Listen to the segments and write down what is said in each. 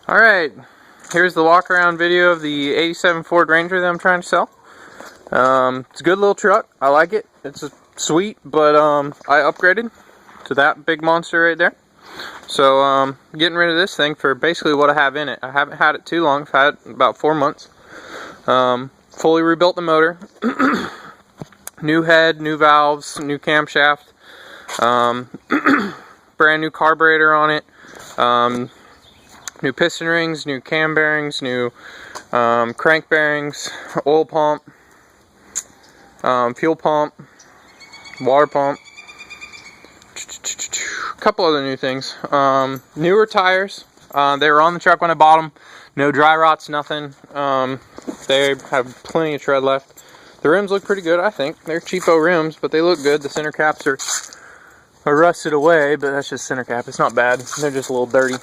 Alright, here's the walk around video of the 87 Ford Ranger that I'm trying to sell. It's a good little truck. I like it. It's sweet, but I upgraded to that big monster right there. So getting rid of this thing for basically what I have in it. I haven't had it too long. I've had it about 4 months. Fully rebuilt the motor. New head, new valves, new camshaft. Brand new carburetor on it. New piston rings, new cam bearings, new crank bearings, oil pump, fuel pump, water pump, a couple other new things. Newer tires. They were on the truck when I bought them. No dry rots, nothing. They have plenty of tread left. The rims look pretty good, I think. They're cheapo rims, but they look good. The center caps are rusted away, but that's just center cap. It's not bad. They're just a little dirty.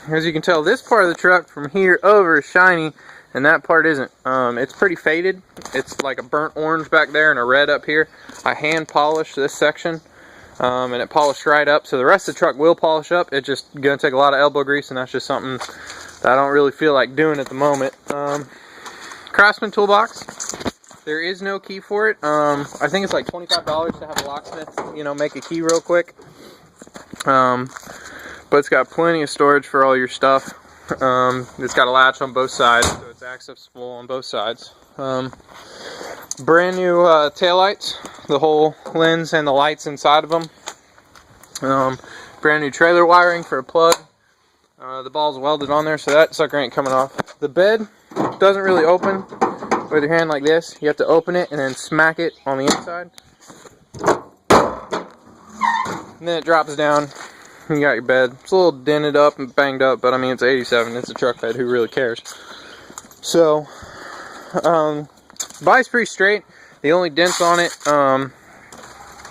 As you can tell, this part of the truck from here over is shiny, and that part isn't. It's pretty faded. It's like a burnt orange back there and a red up here. I hand polished this section, and it polished right up. So the rest of the truck will polish up. It's just going to take a lot of elbow grease, and that's just something that I don't really feel like doing at the moment. Craftsman toolbox. There is no key for it. I think it's like $25 to have a locksmith, make a key real quick. But it's got plenty of storage for all your stuff. It's got a latch on both sides, so it's accessible on both sides. Brand new taillights, the whole lens and the lights inside of them. Brand new trailer wiring for a plug. The ball's welded on there, so that sucker ain't coming off. The bed doesn't really open with your hand like this. You have to open it and then smack it on the inside. And then it drops down. You got your bed. It's a little dented up and banged up, but I mean, it's 87. It's a truck bed. Who really cares? So, body's pretty straight. The only dents on it, and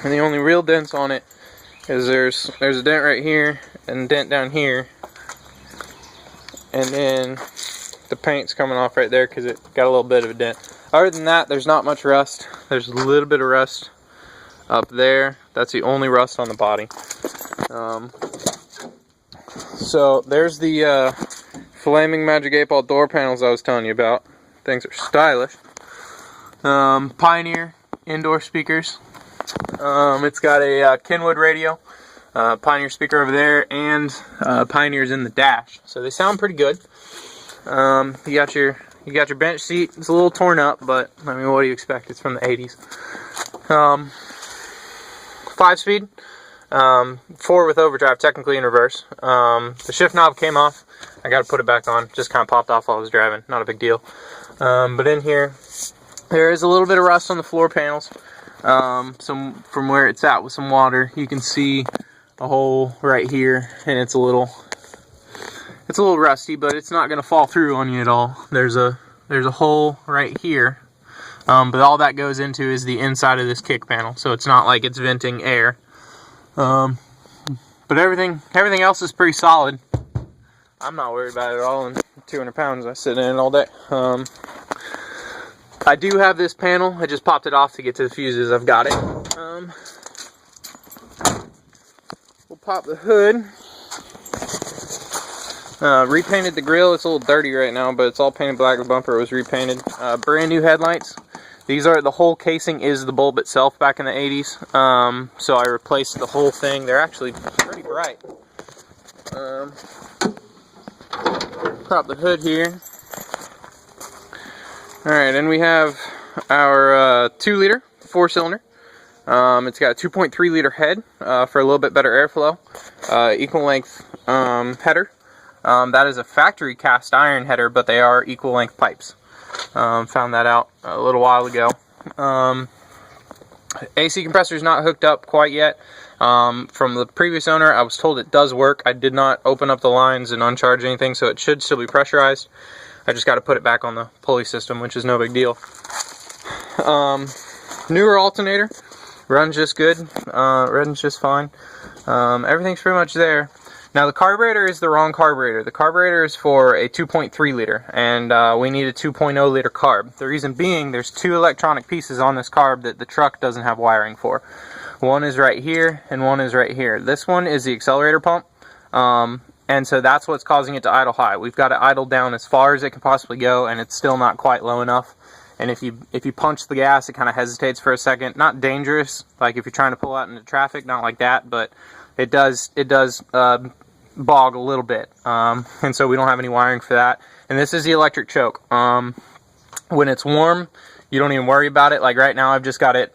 the only real dents on it, is there's a dent right here and a dent down here, and then the paint's coming off right there because it got a little bit of a dent. Other than that, there's not much rust. There's a little bit of rust up there. That's the only rust on the body. So there's the Flaming Magic 8-Ball door panels I was telling you about. Things are stylish. Pioneer indoor speakers. It's got a Kenwood radio, Pioneer speaker over there, and Pioneer's in the dash. So they sound pretty good. You got your bench seat. It's a little torn up, but I mean, what do you expect? It's from the 80s. 5-speed. 4 with overdrive, technically in reverse. The shift knob came off. I got to put it back on. Just kind of popped off while I was driving. Not a big deal. But in here, there is a little bit of rust on the floor panels. Some from where it's at with some water. You can see a hole right here, and it's a little rusty, but it's not going to fall through on you at all. There's a hole right here. But all that goes into is the inside of this kick panel, so it's not like it's venting air. But everything else is pretty solid. I'm not worried about it at all, and 200 pounds, I sit in it all day. I do have this panel. I just popped it off to get to the fuses. I've got it. We'll pop the hood. Repainted the grill. It's a little dirty right now, but it's all painted black. The bumper was repainted. Brand new headlights. The whole casing is the bulb itself back in the 80s. So I replaced the whole thing. They're actually pretty bright. Prop the hood here. Alright, and we have our 2-liter 4-cylinder. It's got a 2.3 liter head for a little bit better airflow. Equal length header. That is a factory cast iron header, but they are equal length pipes. Found that out a little while ago. AC compressor is not hooked up quite yet. From the previous owner, I was told it does work. I did not open up the lines and uncharge anything, so it should still be pressurized. I just got to put it back on the pulley system, which is no big deal. Newer alternator. Runs just good. Runs just fine. Everything's pretty much there. Now the carburetor is the wrong carburetor. The carburetor is for a 2.3 liter, and we need a 2.0 liter carb. The reason being, there's 2 electronic pieces on this carb that the truck doesn't have wiring for. One is right here, and one is right here. This one is the accelerator pump. and so that's what's causing it to idle high. We've got it idled down as far as it can possibly go, and it's still not quite low enough. And if you punch the gas, it kind of hesitates for a second. Not dangerous, like if you're trying to pull out into traffic, not like that, but it does bog a little bit. And so we don't have any wiring for that. And this is the electric choke. When it's warm, you don't even worry about it. Like right now, I've just got it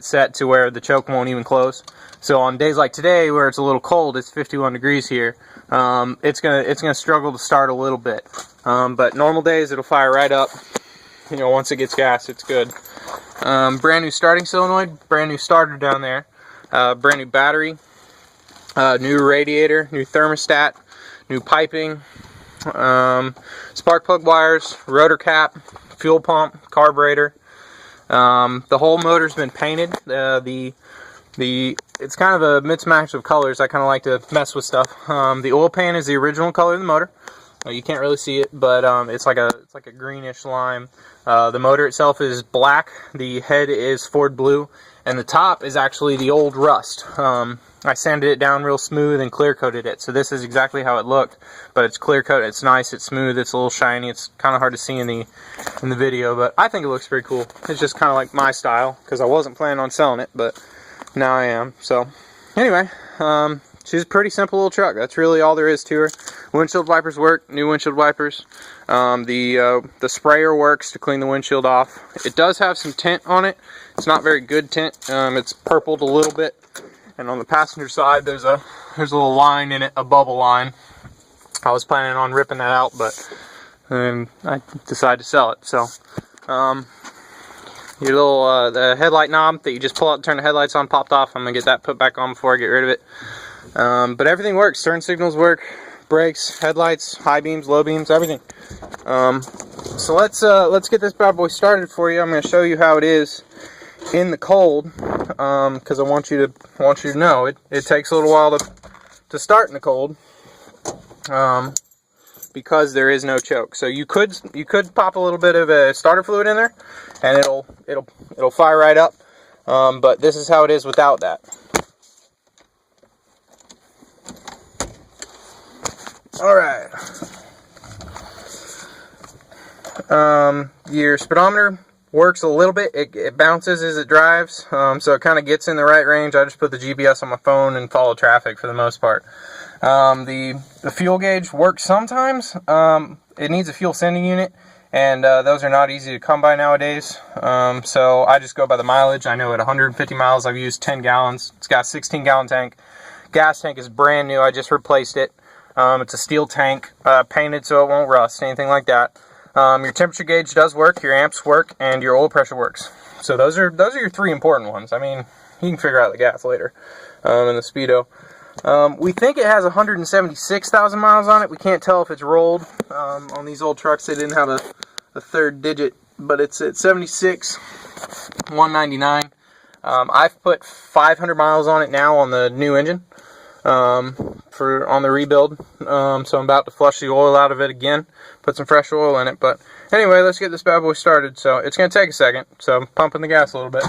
set to where the choke won't even close. So on days like today, where it's a little cold, it's 51 degrees here. It's gonna struggle to start a little bit. But normal days, it'll fire right up. You know, once it gets gas, it's good. Brand new starting solenoid, brand new starter down there, brand new battery, new radiator, new thermostat, new piping, spark plug wires, rotor cap, fuel pump, carburetor. The whole motor's been painted. It's kind of a mismatch of colors. I kind of like to mess with stuff. The oil pan is the original color of the motor. You can't really see it, but it's like a greenish lime. The motor itself is black. The head is Ford blue, and the top is actually the old rust. I sanded it down real smooth and clear coated it. So this is exactly how it looked, but it's clear coated. It's nice. It's smooth. It's a little shiny. It's kind of hard to see in the video, but I think it looks pretty cool. It's just kind of like my style because I wasn't planning on selling it, but now I am. So anyway, she's a pretty simple little truck. That's really all there is to her. Windshield wipers work, new windshield wipers. The sprayer works to clean the windshield off. It does have some tint on it. It's not very good tint. It's purpled a little bit. And on the passenger side, there's a little line in it, a bubble line. I was planning on ripping that out, but I decided to sell it. So your little the headlight knob that you just pull out and turn the headlights on popped off. I'm gonna get that put back on before I get rid of it. But everything works. Turn signals work, brakes, headlights, high beams, low beams, everything. So let's get this bad boy started for you. I'm going to show you how it is in the cold, because I want you to know it takes a little while to start in the cold, because there is no choke. So you could pop a little bit of a starter fluid in there, and it'll fire right up. But this is how it is without that. Alright, your speedometer works a little bit. It bounces as it drives, so it kind of gets in the right range. I just put the GPS on my phone and follow traffic for the most part. The fuel gauge works sometimes. It needs a fuel sending unit, and those are not easy to come by nowadays. So I just go by the mileage. I know at 150 miles I've used 10 gallons. It's got a 16-gallon tank. Gas tank is brand new. I just replaced it. It's a steel tank, painted so it won't rust, anything like that. Your temperature gauge does work, your amps work, and your oil pressure works. So those are your three important ones. I mean, you can figure out the gas later, and the speedo. We think it has 176,000 miles on it. We can't tell if it's rolled. On these old trucks, they didn't have a third digit, but it's at 76,199. I've put 500 miles on it now on the new engine. On the rebuild, so I'm about to flush the oil out of it again, put some fresh oil in it. But anyway, let's get this bad boy started. So it's going to take a second, so I'm pumping the gas a little bit.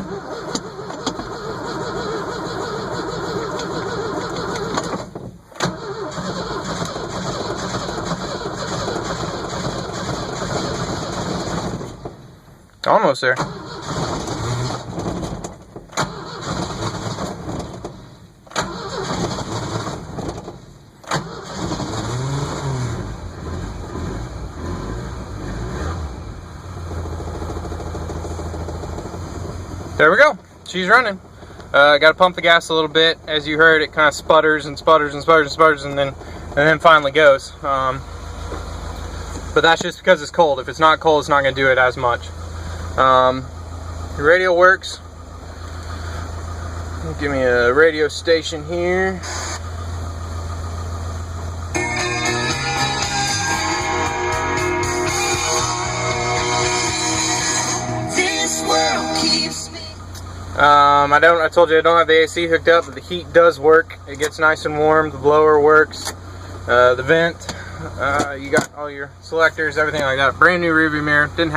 Almost there. There we go. She's running. Got to pump the gas a little bit. As you heard, it kind of sputters and sputters and sputters and sputters, and then finally goes. But that's just because it's cold. If it's not cold, it's not going to do it as much. The radio works. Give me a radio station here. I told you I don't have the AC hooked up, but the heat does work. It gets nice and warm. The blower works. The vent. You got all your selectors, everything like that. Brand new rearview mirror. Didn't have